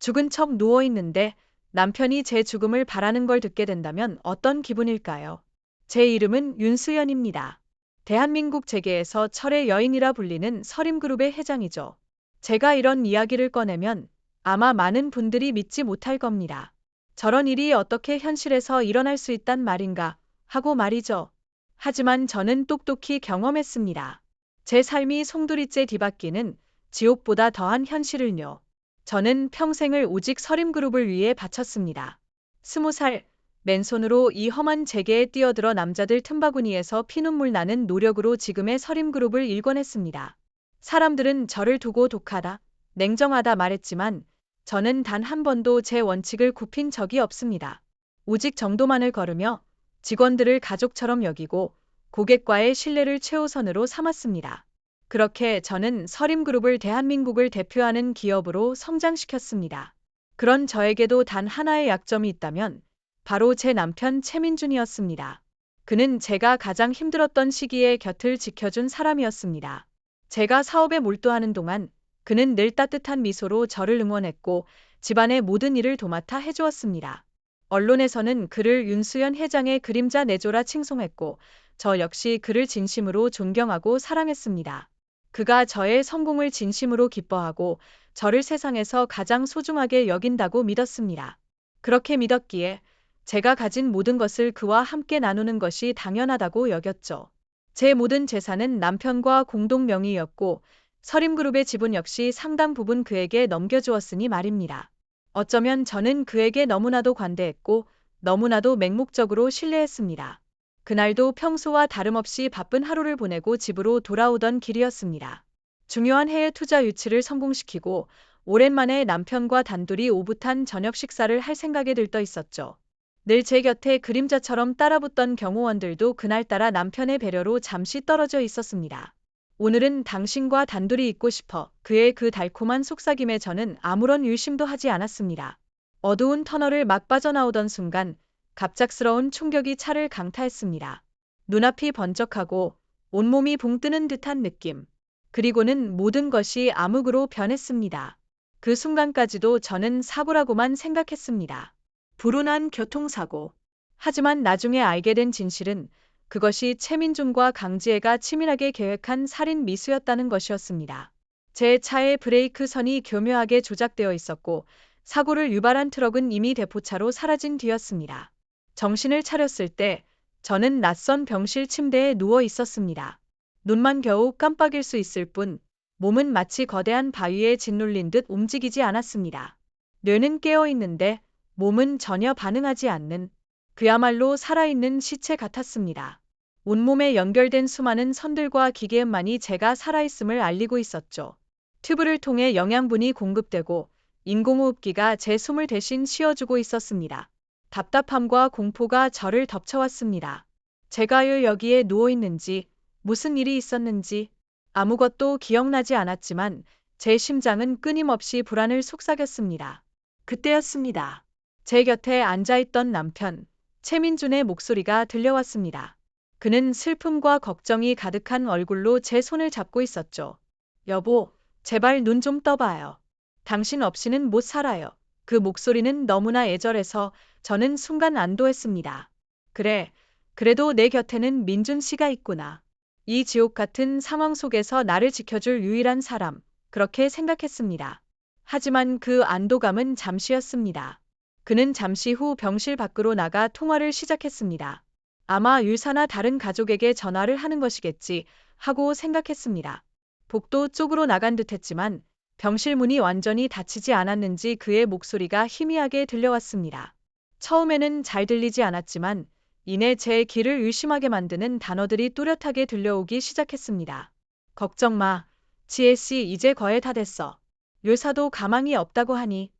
죽은 척 누워있는데 남편이 제 죽음을 바라는 걸 듣게 된다면 어떤 기분일까요? 제 이름은 윤수연입니다. 대한민국 재계에서 철의 여인이라 불리는 서림그룹의 회장이죠. 제가 이런 이야기를 꺼내면 아마 많은 분들이 믿지 못할 겁니다. 저런 일이 어떻게 현실에서 일어날 수 있단 말인가 하고 말이죠. 하지만 저는 똑똑히 경험했습니다. 제 삶이 송두리째 뒤바뀌는 지옥보다 더한 현실을요. 저는 평생을 오직 서림그룹을 위해 바쳤습니다. 20살, 맨손으로 이 험한 재계에 뛰어들어 남자들 틈바구니에서 피눈물 나는 노력으로 지금의 서림그룹을 일궈냈습니다. 사람들은 저를 두고 독하다, 냉정하다 말했지만 저는 단 한 번도 제 원칙을 굽힌 적이 없습니다. 오직 정도만을 걸으며 직원들을 가족처럼 여기고 고객과의 신뢰를 최우선으로 삼았습니다. 그렇게 저는 서림그룹을 대한민국을 대표하는 기업으로 성장시켰습니다. 그런 저에게도 단 하나의 약점이 있다면 바로 제 남편 최민준이었습니다. 그는 제가 가장 힘들었던 시기에 곁을 지켜준 사람이었습니다. 제가 사업에 몰두하는 동안 그는 늘 따뜻한 미소로 저를 응원했고 집안의 모든 일을 도맡아 해주었습니다. 언론에서는 그를 윤수연 회장의 그림자 내조라 칭송했고 저 역시 그를 진심으로 존경하고 사랑했습니다. 그가 저의 성공을 진심으로 기뻐하고 저를 세상에서 가장 소중하게 여긴다고 믿었습니다. 그렇게 믿었기에 제가 가진 모든 것을 그와 함께 나누는 것이 당연하다고 여겼죠. 제 모든 재산은 남편과 공동 명의였고 서림그룹의 지분 역시 상당 부분 그에게 넘겨주었으니 말입니다. 어쩌면 저는 그에게 너무나도 관대했고 너무나도 맹목적으로 신뢰했습니다. 그날도 평소와 다름없이 바쁜 하루를 보내고 집으로 돌아오던 길이었습니다. 중요한 해외 투자 유치를 성공시키고 오랜만에 남편과 단둘이 오붓한 저녁 식사를 할 생각에 들떠 있었죠. 늘 제 곁에 그림자처럼 따라붙던 경호원들도 그날따라 남편의 배려로 잠시 떨어져 있었습니다. 오늘은 당신과 단둘이 있고 싶어. 그의 그 달콤한 속삭임에 저는 아무런 의심도 하지 않았습니다. 어두운 터널을 막 빠져나오던 순간 갑작스러운 충격이 차를 강타했습니다. 눈앞이 번쩍하고 온몸이 붕 뜨는 듯한 느낌. 그리고는 모든 것이 암흑으로 변했습니다. 그 순간까지도 저는 사고라고만 생각했습니다. 불운한 교통사고. 하지만 나중에 알게 된 진실은 그것이 최민준과 강지혜가 치밀하게 계획한 살인 미수였다는 것이었습니다. 제 차의 브레이크 선이 교묘하게 조작되어 있었고 사고를 유발한 트럭은 이미 대포차로 사라진 뒤였습니다. 정신을 차렸을 때 저는 낯선 병실 침대에 누워 있었습니다. 눈만 겨우 깜빡일 수 있을 뿐 몸은 마치 거대한 바위에 짓눌린 듯 움직이지 않았습니다. 뇌는 깨어 있는데 몸은 전혀 반응하지 않는 그야말로 살아있는 시체 같았습니다. 온몸에 연결된 수많은 선들과 기계음만이 제가 살아있음을 알리고 있었죠. 튜브를 통해 영양분이 공급되고 인공호흡기가 제 숨을 대신 쉬어주고 있었습니다. 답답함과 공포가 저를 덮쳐왔습니다. 제가 왜 여기에 누워있는지, 무슨 일이 있었는지 아무것도 기억나지 않았지만 제 심장은 끊임없이 불안을 속삭였습니다. 그때였습니다. 제 곁에 앉아있던 남편, 최민준의 목소리가 들려왔습니다. 그는 슬픔과 걱정이 가득한 얼굴로 제 손을 잡고 있었죠. 여보, 제발 눈 좀 떠봐요. 당신 없이는 못 살아요. 그 목소리는 너무나 애절해서 저는 순간 안도했습니다. 그래, 그래도 내 곁에는 민준 씨가 있구나. 이 지옥 같은 상황 속에서 나를 지켜줄 유일한 사람, 그렇게 생각했습니다. 하지만 그 안도감은 잠시였습니다. 그는 잠시 후 병실 밖으로 나가 통화를 시작했습니다. 아마 유사나 다른 가족에게 전화를 하는 것이겠지 하고 생각했습니다. 복도 쪽으로 나간 듯했지만 병실 문이 완전히 닫히지 않았는지 그의 목소리가 희미하게 들려왔습니다. 처음에는 잘 들리지 않았지만 이내 제 귀를 의심하게 만드는 단어들이 뚜렷하게 들려오기 시작했습니다. 걱정 마. 지혜 씨 이제 거의 다 됐어. 요사도 가망이 없다고 하니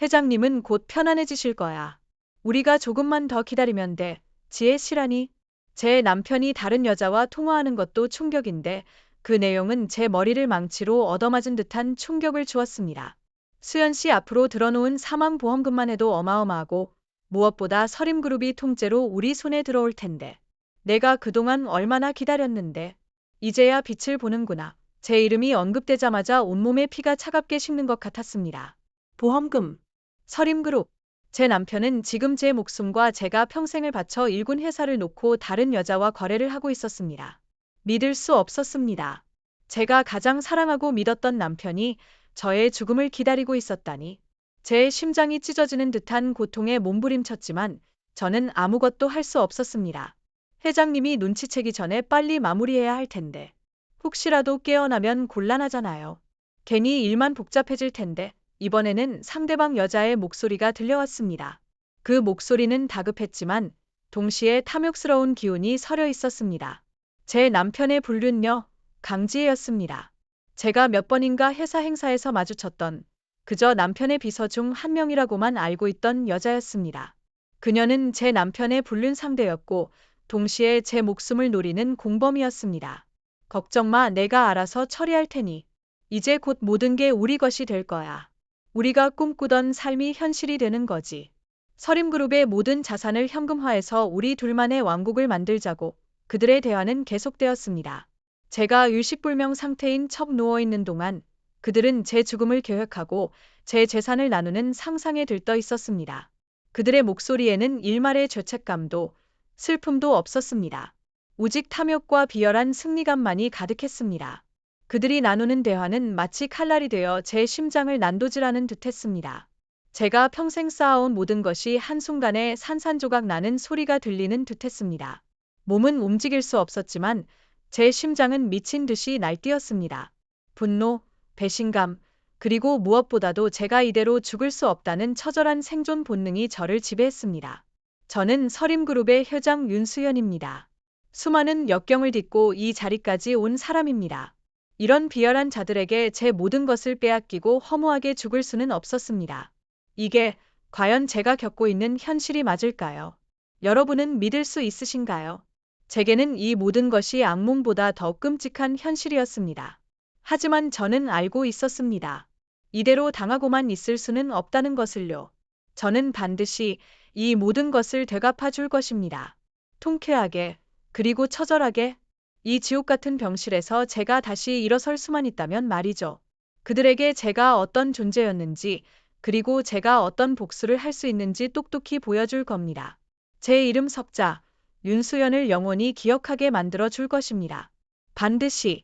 회장님은 곧 편안해지실 거야. 우리가 조금만 더 기다리면 돼. 지혜 씨라니? 제 남편이 다른 여자와 통화하는 것도 충격인데 그 내용은 제 머리를 망치로 얻어맞은 듯한 충격을 주었습니다. 수연 씨 앞으로 들어놓은 사망보험금만 해도 어마어마하고 무엇보다 서림그룹이 통째로 우리 손에 들어올 텐데. 내가 그동안 얼마나 기다렸는데. 이제야 빛을 보는구나. 제 이름이 언급되자마자 온몸에 피가 차갑게 식는 것 같았습니다. 보험금. 서림그룹. 제 남편은 지금 제 목숨과 제가 평생을 바쳐 일군 회사를 놓고 다른 여자와 거래를 하고 있었습니다. 믿을 수 없었습니다. 제가 가장 사랑하고 믿었던 남편이 저의 죽음을 기다리고 있었다니. 제 심장이 찢어지는 듯한 고통에 몸부림쳤지만 저는 아무것도 할 수 없었습니다. 회장님이 눈치채기 전에 빨리 마무리해야 할 텐데. 혹시라도 깨어나면 곤란하잖아요. 괜히 일만 복잡해질 텐데. 이번에는 상대방 여자의 목소리가 들려왔습니다. 그 목소리는 다급했지만 동시에 탐욕스러운 기운이 서려 있었습니다. 제 남편의 불륜녀, 강지혜였습니다. 제가 몇 번인가 회사 행사에서 마주쳤던 그저 남편의 비서 중 한 명이라고만 알고 있던 여자였습니다. 그녀는 제 남편의 불륜 상대였고 동시에 제 목숨을 노리는 공범이었습니다. 걱정 마, 내가 알아서 처리할 테니. 이제 곧 모든 게 우리 것이 될 거야. 우리가 꿈꾸던 삶이 현실이 되는 거지. 서림그룹의 모든 자산을 현금화해서 우리 둘만의 왕국을 만들자고. 그들의 대화는 계속되었습니다. 제가 일식불명 상태인 척 누워있는 동안 그들은 제 죽음을 계획하고 제 재산을 나누는 상상에 들떠 있었습니다. 그들의 목소리에는 일말의 죄책감도 슬픔도 없었습니다. 오직 탐욕과 비열한 승리감만이 가득했습니다. 그들이 나누는 대화는 마치 칼날이 되어 제 심장을 난도질하는 듯했습니다. 제가 평생 쌓아온 모든 것이 한순간에 산산조각 나는 소리가 들리는 듯했습니다. 몸은 움직일 수 없었지만 제 심장은 미친 듯이 날뛰었습니다. 분노, 배신감, 그리고 무엇보다도 제가 이대로 죽을 수 없다는 처절한 생존 본능이 저를 지배했습니다. 저는 서림그룹의 회장 윤수연입니다. 수많은 역경을 딛고 이 자리까지 온 사람입니다. 이런 비열한 자들에게 제 모든 것을 빼앗기고 허무하게 죽을 수는 없었습니다. 이게 과연 제가 겪고 있는 현실이 맞을까요? 여러분은 믿을 수 있으신가요? 제게는 이 모든 것이 악몽보다 더 끔찍한 현실이었습니다. 하지만 저는 알고 있었습니다. 이대로 당하고만 있을 수는 없다는 것을요. 저는 반드시 이 모든 것을 되갚아 줄 것입니다. 통쾌하게, 그리고 처절하게. 이 지옥 같은 병실에서 제가 다시 일어설 수만 있다면 말이죠. 그들에게 제가 어떤 존재였는지, 그리고 제가 어떤 복수를 할 수 있는지 똑똑히 보여줄 겁니다. 제 이름 석자, 윤수연을 영원히 기억하게 만들어 줄 것입니다. 반드시.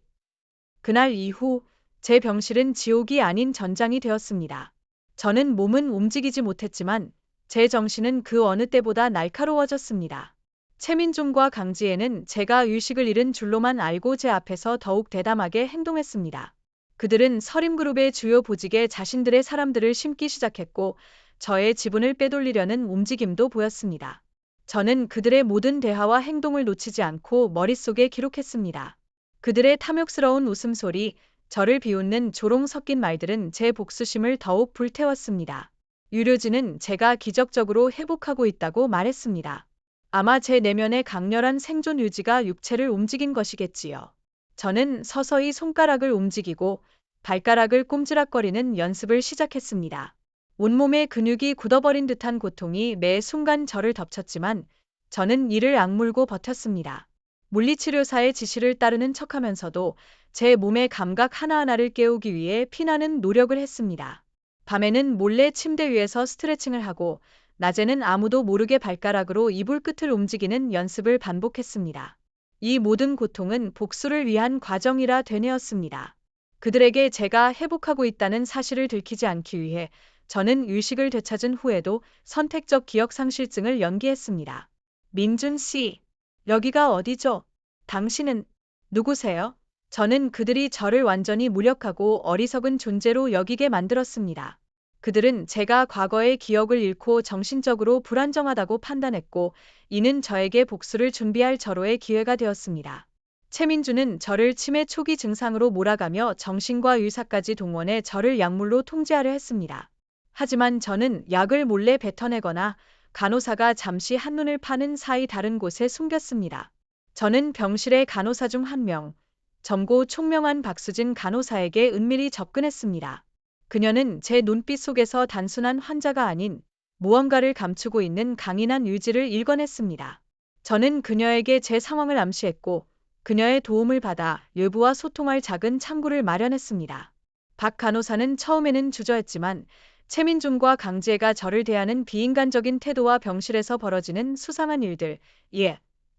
그날 이후 제 병실은 지옥이 아닌 전장이 되었습니다. 저는 몸은 움직이지 못했지만 제 정신은 그 어느 때보다 날카로워졌습니다. 최민중과 강지혜는 제가 의식을 잃은 줄로만 알고 제 앞에서 더욱 대담하게 행동했습니다. 그들은 서림그룹의 주요 보직에 자신들의 사람들을 심기 시작했고 저의 지분을 빼돌리려는 움직임도 보였습니다. 저는 그들의 모든 대화와 행동을 놓치지 않고 머릿속에 기록했습니다. 그들의 탐욕스러운 웃음소리, 저를 비웃는 조롱 섞인 말들은 제 복수심을 더욱 불태웠습니다. 유료진은 제가 기적적으로 회복하고 있다고 말했습니다. 아마 제 내면의 강렬한 생존 유지가 육체를 움직인 것이겠지요. 저는 서서히 손가락을 움직이고 발가락을 꼼지락거리는 연습을 시작했습니다. 온몸의 근육이 굳어버린 듯한 고통이 매 순간 저를 덮쳤지만 저는 이를 악물고 버텼습니다. 물리치료사의 지시를 따르는 척하면서도 제 몸의 감각 하나하나를 깨우기 위해 피나는 노력을 했습니다. 밤에는 몰래 침대 위에서 스트레칭을 하고 낮에는 아무도 모르게 발가락으로 이불 끝을 움직이는 연습을 반복했습니다. 이 모든 고통은 복수를 위한 과정이라 되뇌었습니다. 그들에게 제가 회복하고 있다는 사실을 들키지 않기 위해 저는 의식을 되찾은 후에도 선택적 기억상실증을 연기했습니다. 민준 씨, 여기가 어디죠? 당신은 누구세요? 저는 그들이 저를 완전히 무력하고 어리석은 존재로 여기게 만들었습니다. 그들은 제가 과거의 기억을 잃고 정신적으로 불안정하다고 판단했고 이는 저에게 복수를 준비할 절호의 기회가 되었습니다. 최민주는 저를 치매 초기 증상으로 몰아가며 정신과 의사까지 동원해 저를 약물로 통제하려 했습니다. 하지만 저는 약을 몰래 뱉어내거나 간호사가 잠시 한눈을 파는 사이 다른 곳에 숨겼습니다. 저는 병실의 간호사 중 한 명, 젊고 총명한 박수진 간호사에게 은밀히 접근했습니다. 그녀는 제 눈빛 속에서 단순한 환자가 아닌 무언가를 감추고 있는 강인한 의지를 읽어냈습니다. 저는 그녀에게 제 상황을 암시했고 그녀의 도움을 받아 외부와 소통할 작은 창구를 마련했습니다. 박 간호사는 처음에는 주저했지만 최민준과 강지혜가 저를 대하는 비인간적인 태도와 병실에서 벌어지는 수상한 일들,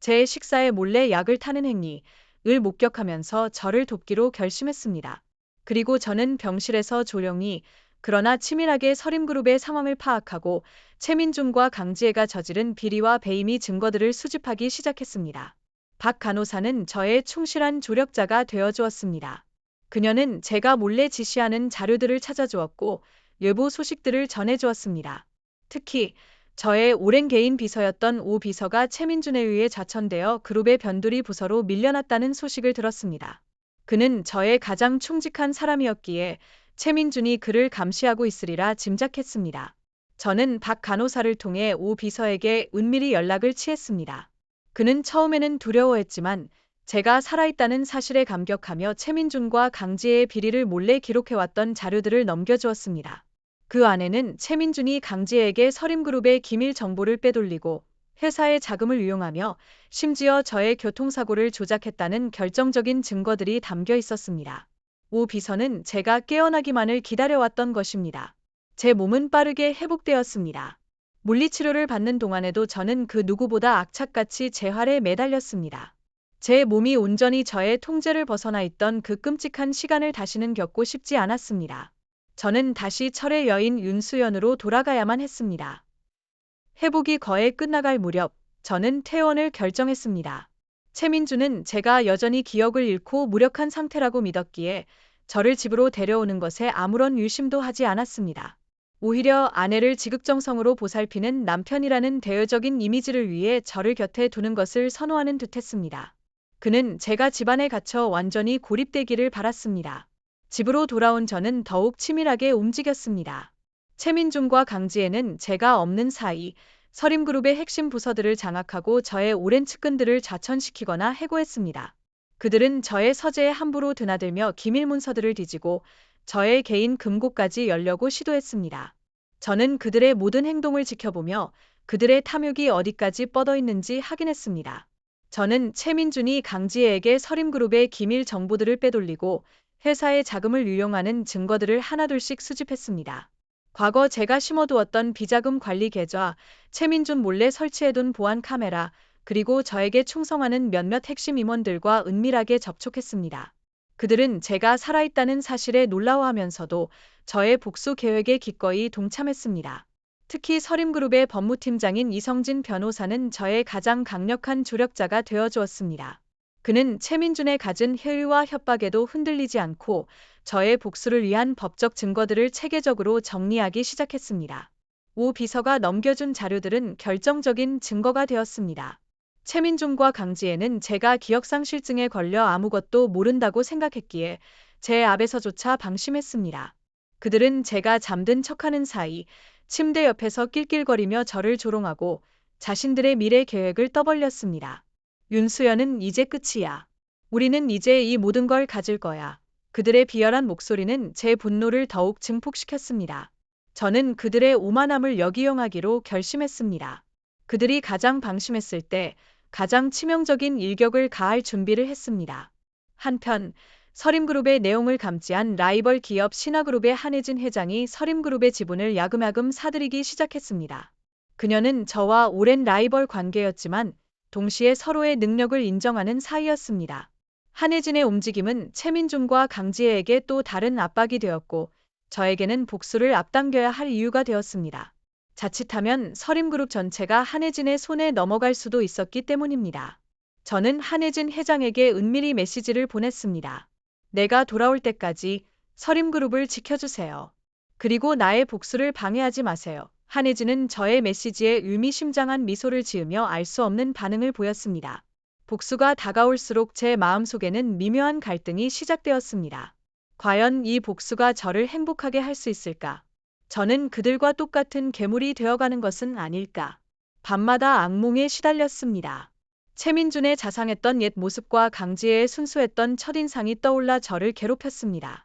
제 식사에 몰래 약을 타는 행위을 목격하면서 저를 돕기로 결심했습니다. 그리고 저는 병실에서 조용히 그러나 치밀하게 서림그룹의 상황을 파악하고 최민준과 강지혜가 저지른 비리와 배임의 증거들을 수집하기 시작했습니다. 박 간호사는 저의 충실한 조력자가 되어주었습니다. 그녀는 제가 몰래 지시하는 자료들을 찾아주었고 외부 소식들을 전해주었습니다. 특히 저의 오랜 개인 비서였던 오 비서가 최민준에 의해 좌천되어 그룹의 변두리 부서로 밀려났다는 소식을 들었습니다. 그는 저의 가장 충직한 사람이었기에 최민준이 그를 감시하고 있으리라 짐작했습니다. 저는 박 간호사를 통해 오 비서에게 은밀히 연락을 취했습니다. 그는 처음에는 두려워했지만 제가 살아있다는 사실에 감격하며 최민준과 강지혜의 비리를 몰래 기록해왔던 자료들을 넘겨주었습니다. 그 안에는 최민준이 강지혜에게 서림그룹의 기밀 정보를 빼돌리고 회사의 자금을 유용하며 심지어 저의 교통사고를 조작했다는 결정적인 증거들이 담겨 있었습니다. 오 비서는 제가 깨어나기만을 기다려왔던 것입니다. 제 몸은 빠르게 회복되었습니다. 물리치료를 받는 동안에도 저는 그 누구보다 악착같이 재활에 매달렸습니다. 제 몸이 온전히 저의 통제를 벗어나 있던 그 끔찍한 시간을 다시는 겪고 싶지 않았습니다. 저는 다시 철의 여인 윤수연으로 돌아가야만 했습니다. 회복이 거의 끝나갈 무렵 저는 퇴원을 결정했습니다. 최민주는 제가 여전히 기억을 잃고 무력한 상태라고 믿었기에 저를 집으로 데려오는 것에 아무런 유심도 하지 않았습니다. 오히려 아내를 지극정성으로 보살피는 남편이라는 대외적인 이미지를 위해 저를 곁에 두는 것을 선호하는 듯했습니다. 그는 제가 집안에 갇혀 완전히 고립되기를 바랐습니다. 집으로 돌아온 저는 더욱 치밀하게 움직였습니다. 최민준과 강지혜는 제가 없는 사이 서림그룹의 핵심 부서들을 장악하고 저의 오랜 측근들을 좌천시키거나 해고했습니다. 그들은 저의 서재에 함부로 드나들며 기밀 문서들을 뒤지고 저의 개인 금고까지 열려고 시도했습니다. 저는 그들의 모든 행동을 지켜보며 그들의 탐욕이 어디까지 뻗어 있는지 확인했습니다. 저는 최민준이 강지혜에게 서림그룹의 기밀 정보들을 빼돌리고 회사의 자금을 유용하는 증거들을 하나둘씩 수집했습니다. 과거 제가 심어두었던 비자금 관리 계좌, 최민준 몰래 설치해둔 보안 카메라, 그리고 저에게 충성하는 몇몇 핵심 임원들과 은밀하게 접촉했습니다. 그들은 제가 살아있다는 사실에 놀라워하면서도 저의 복수 계획에 기꺼이 동참했습니다. 특히 서림그룹의 법무팀장인 이성진 변호사는 저의 가장 강력한 조력자가 되어주었습니다. 그는 최민준의 갖은 회유와 협박에도 흔들리지 않고 저의 복수를 위한 법적 증거들을 체계적으로 정리하기 시작했습니다. 오 비서가 넘겨준 자료들은 결정적인 증거가 되었습니다. 최민준과 강지혜는 제가 기억상실증에 걸려 아무것도 모른다고 생각했기에 제 앞에서조차 방심했습니다. 그들은 제가 잠든 척하는 사이 침대 옆에서 낄낄거리며 저를 조롱하고 자신들의 미래 계획을 떠벌렸습니다. 윤수연은 이제 끝이야. 우리는 이제 이 모든 걸 가질 거야. 그들의 비열한 목소리는 제 분노를 더욱 증폭시켰습니다. 저는 그들의 오만함을 역이용하기로 결심했습니다. 그들이 가장 방심했을 때 가장 치명적인 일격을 가할 준비를 했습니다. 한편 서림그룹의 내용을 감지한 라이벌 기업 신화그룹의 한혜진 회장이 서림그룹의 지분을 야금야금 사들이기 시작했습니다. 그녀는 저와 오랜 라이벌 관계였지만 동시에 서로의 능력을 인정하는 사이였습니다. 한혜진의 움직임은 최민준과 강지혜에게 또 다른 압박이 되었고 저에게는 복수를 앞당겨야 할 이유가 되었습니다. 자칫하면 서림그룹 전체가 한혜진의 손에 넘어갈 수도 있었기 때문입니다. 저는 한혜진 회장에게 은밀히 메시지를 보냈습니다. 내가 돌아올 때까지 서림그룹을 지켜주세요. 그리고 나의 복수를 방해하지 마세요. 한혜진은 저의 메시지에 의미심장한 미소를 지으며 알 수 없는 반응을 보였습니다. 복수가 다가올수록 제 마음속에는 미묘한 갈등이 시작되었습니다. 과연 이 복수가 저를 행복하게 할 수 있을까? 저는 그들과 똑같은 괴물이 되어가는 것은 아닐까? 밤마다 악몽에 시달렸습니다. 최민준의 자상했던 옛 모습과 강지혜의 순수했던 첫인상이 떠올라 저를 괴롭혔습니다.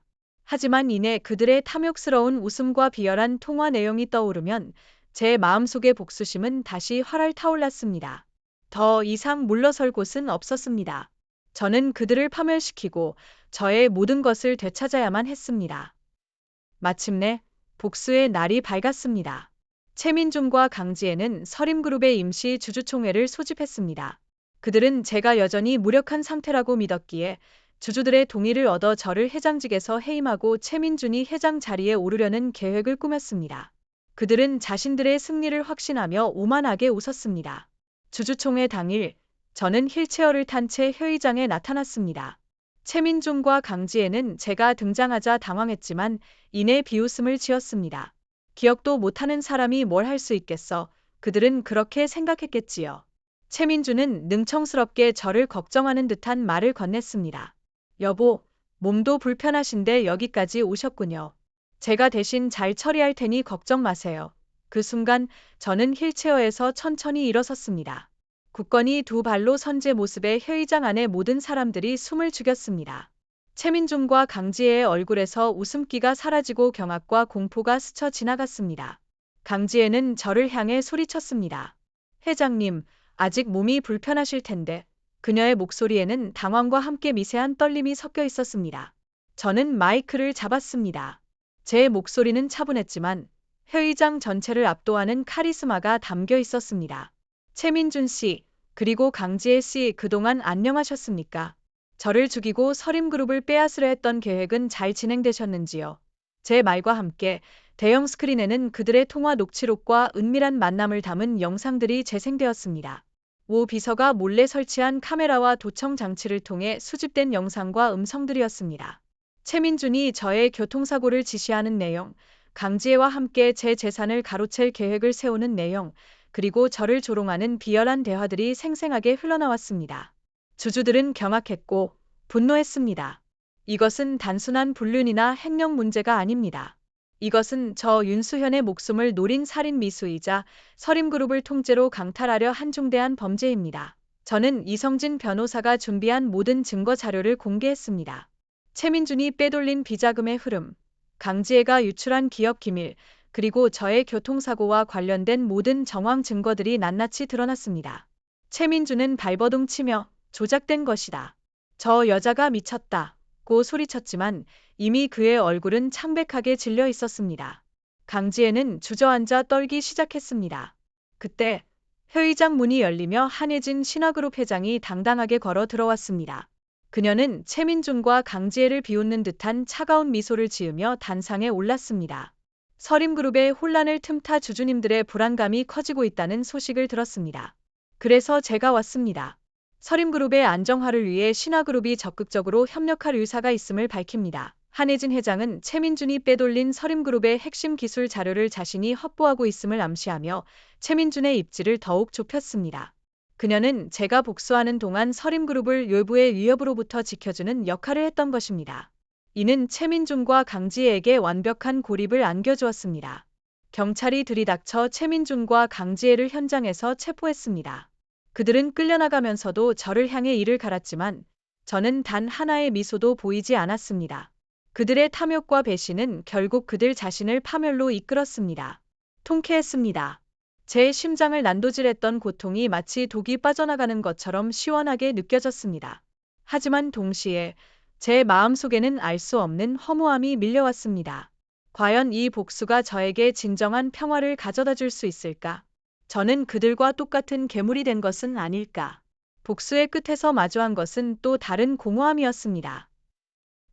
하지만 이내 그들의 탐욕스러운 웃음과 비열한 통화 내용이 떠오르면 제 마음속의 복수심은 다시 활활 타올랐습니다. 더 이상 물러설 곳은 없었습니다. 저는 그들을 파멸시키고 저의 모든 것을 되찾아야만 했습니다. 마침내 복수의 날이 밝았습니다. 최민준과 강지혜는 서림그룹의 임시 주주총회를 소집했습니다. 그들은 제가 여전히 무력한 상태라고 믿었기에 주주들의 동의를 얻어 저를 회장직에서 해임하고 최민준이 회장 자리에 오르려는 계획을 꾸몄습니다. 그들은 자신들의 승리를 확신하며 오만하게 웃었습니다. 주주총회 당일, 저는 휠체어를 탄 채 회의장에 나타났습니다. 최민준과 강지혜는 제가 등장하자 당황했지만 이내 비웃음을 지었습니다. 기억도 못하는 사람이 뭘 할 수 있겠어. 그들은 그렇게 생각했겠지요. 최민준은 능청스럽게 저를 걱정하는 듯한 말을 건넸습니다. 여보, 몸도 불편하신데 여기까지 오셨군요. 제가 대신 잘 처리할 테니 걱정 마세요. 그 순간 저는 휠체어에서 천천히 일어섰습니다. 굳건히 두 발로 선 제 모습에 회의장 안의 모든 사람들이 숨을 죽였습니다. 최민준과 강지혜의 얼굴에서 웃음기가 사라지고 경악과 공포가 스쳐 지나갔습니다. 강지혜는 저를 향해 소리쳤습니다. 회장님, 아직 몸이 불편하실 텐데. 그녀의 목소리에는 당황과 함께 미세한 떨림이 섞여 있었습니다. 저는 마이크를 잡았습니다. 제 목소리는 차분했지만 회의장 전체를 압도하는 카리스마가 담겨 있었습니다. 최민준 씨, 그리고 강지혜 씨, 그동안 안녕하셨습니까? 저를 죽이고 서림그룹을 빼앗으려 했던 계획은 잘 진행되셨는지요? 제 말과 함께 대형 스크린에는 그들의 통화 녹취록과 은밀한 만남을 담은 영상들이 재생되었습니다. 오 비서가 몰래 설치한 카메라와 도청 장치를 통해 수집된 영상과 음성들이었습니다. 최민준이 저의 교통사고를 지시하는 내용, 강지혜와 함께 제 재산을 가로챌 계획을 세우는 내용, 그리고 저를 조롱하는 비열한 대화들이 생생하게 흘러나왔습니다. 주주들은 경악했고 분노했습니다. 이것은 단순한 불륜이나 횡령 문제가 아닙니다. 이것은 저 윤수현의 목숨을 노린 살인 미수이자 서림그룹을 통째로 강탈하려 한 중대한 범죄입니다. 저는 이성진 변호사가 준비한 모든 증거 자료를 공개했습니다. 최민준이 빼돌린 비자금의 흐름, 강지혜가 유출한 기업 기밀, 그리고 저의 교통사고와 관련된 모든 정황 증거들이 낱낱이 드러났습니다. 최민준은 발버둥 치며 조작된 것이다. 저 여자가 미쳤다고 소리쳤지만 이미 그의 얼굴은 창백하게 질려 있었습니다. 강지혜는 주저앉아 떨기 시작했습니다. 그때 회의장 문이 열리며 한혜진 신화그룹 회장이 당당하게 걸어 들어왔습니다. 그녀는 최민준과 강지혜를 비웃는 듯한 차가운 미소를 지으며 단상에 올랐습니다. 서림그룹의 혼란을 틈타 주주님들의 불안감이 커지고 있다는 소식을 들었습니다. 그래서 제가 왔습니다. 서림그룹의 안정화를 위해 신화그룹이 적극적으로 협력할 의사가 있음을 밝힙니다. 한혜진 회장은 최민준이 빼돌린 서림그룹의 핵심 기술 자료를 자신이 확보하고 있음을 암시하며 최민준의 입지를 더욱 좁혔습니다. 그녀는 제가 복수하는 동안 서림그룹을 외부의 위협으로부터 지켜주는 역할을 했던 것입니다. 이는 최민준과 강지혜에게 완벽한 고립을 안겨주었습니다. 경찰이 들이닥쳐 최민준과 강지혜를 현장에서 체포했습니다. 그들은 끌려나가면서도 저를 향해 이를 갈았지만 저는 단 하나의 미소도 보이지 않았습니다. 그들의 탐욕과 배신은 결국 그들 자신을 파멸로 이끌었습니다. 통쾌했습니다. 제 심장을 난도질했던 고통이 마치 독이 빠져나가는 것처럼 시원하게 느껴졌습니다. 하지만 동시에 제 마음속에는 알 수 없는 허무함이 밀려왔습니다. 과연 이 복수가 저에게 진정한 평화를 가져다 줄 수 있을까? 저는 그들과 똑같은 괴물이 된 것은 아닐까? 복수의 끝에서 마주한 것은 또 다른 공허함이었습니다.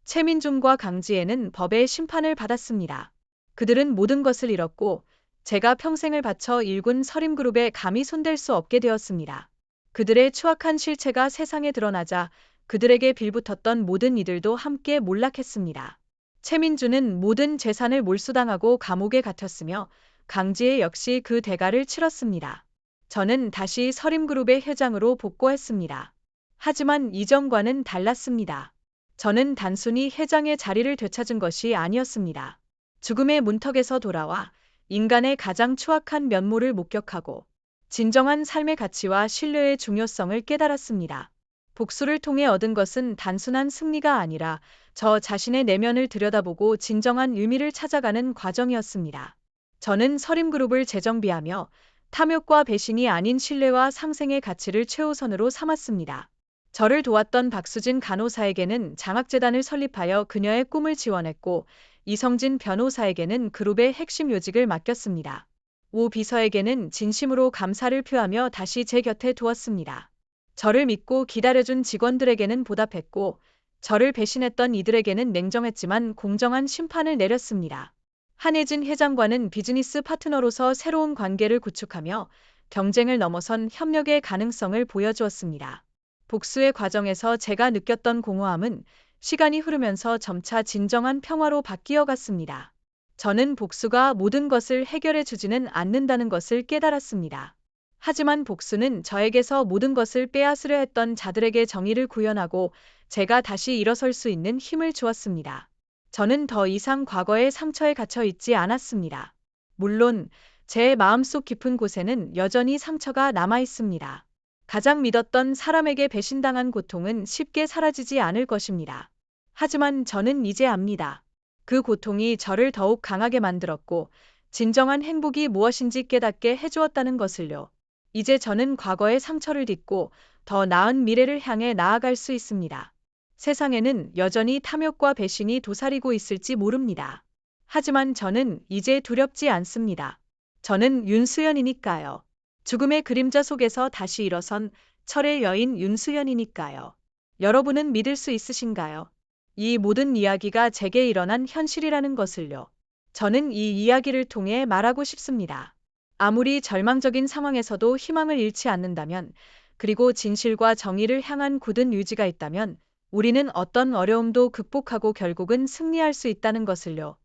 최민준과 강지혜는 법의 심판을 받았습니다. 그들은 모든 것을 잃었고 제가 평생을 바쳐 일군 서림그룹에 감히 손댈 수 없게 되었습니다. 그들의 추악한 실체가 세상에 드러나자 그들에게 빌붙었던 모든 이들도 함께 몰락했습니다. 최민준은 모든 재산을 몰수당하고 감옥에 갇혔으며 강지혜 역시 그 대가를 치렀습니다. 저는 다시 서림그룹의 회장으로 복고했습니다. 하지만 이전과는 달랐습니다. 저는 단순히 회장의 자리를 되찾은 것이 아니었습니다. 죽음의 문턱에서 돌아와 인간의 가장 추악한 면모를 목격하고 진정한 삶의 가치와 신뢰의 중요성을 깨달았습니다. 복수를 통해 얻은 것은 단순한 승리가 아니라 저 자신의 내면을 들여다보고 진정한 의미를 찾아가는 과정이었습니다. 저는 서림그룹을 재정비하며 탐욕과 배신이 아닌 신뢰와 상생의 가치를 최우선으로 삼았습니다. 저를 도왔던 박수진 간호사에게는 장학재단을 설립하여 그녀의 꿈을 지원했고 이성진 변호사에게는 그룹의 핵심 요직을 맡겼습니다. 오 비서에게는 진심으로 감사를 표하며 다시 제 곁에 두었습니다. 저를 믿고 기다려준 직원들에게는 보답했고, 저를 배신했던 이들에게는 냉정했지만 공정한 심판을 내렸습니다. 한혜진 회장과는 비즈니스 파트너로서 새로운 관계를 구축하며 경쟁을 넘어선 협력의 가능성을 보여주었습니다. 복수의 과정에서 제가 느꼈던 공허함은 시간이 흐르면서 점차 진정한 평화로 바뀌어 갔습니다. 저는 복수가 모든 것을 해결해 주지는 않는다는 것을 깨달았습니다. 하지만 복수는 저에게서 모든 것을 빼앗으려 했던 자들에게 정의를 구현하고 제가 다시 일어설 수 있는 힘을 주었습니다. 저는 더 이상 과거의 상처에 갇혀 있지 않았습니다. 물론 제 마음속 깊은 곳에는 여전히 상처가 남아 있습니다. 가장 믿었던 사람에게 배신당한 고통은 쉽게 사라지지 않을 것입니다. 하지만 저는 이제 압니다. 그 고통이 저를 더욱 강하게 만들었고 진정한 행복이 무엇인지 깨닫게 해주었다는 것을요. 이제 저는 과거의 상처를 딛고 더 나은 미래를 향해 나아갈 수 있습니다. 세상에는 여전히 탐욕과 배신이 도사리고 있을지 모릅니다. 하지만 저는 이제 두렵지 않습니다. 저는 윤수연이니까요. 죽음의 그림자 속에서 다시 일어선 철의 여인 윤수연이니까요. 여러분은 믿을 수 있으신가요? 이 모든 이야기가 제게 일어난 현실이라는 것을요. 저는 이 이야기를 통해 말하고 싶습니다. 아무리 절망적인 상황에서도 희망을 잃지 않는다면, 그리고 진실과 정의를 향한 굳은 의지가 있다면, 우리는 어떤 어려움도 극복하고 결국은 승리할 수 있다는 것을요.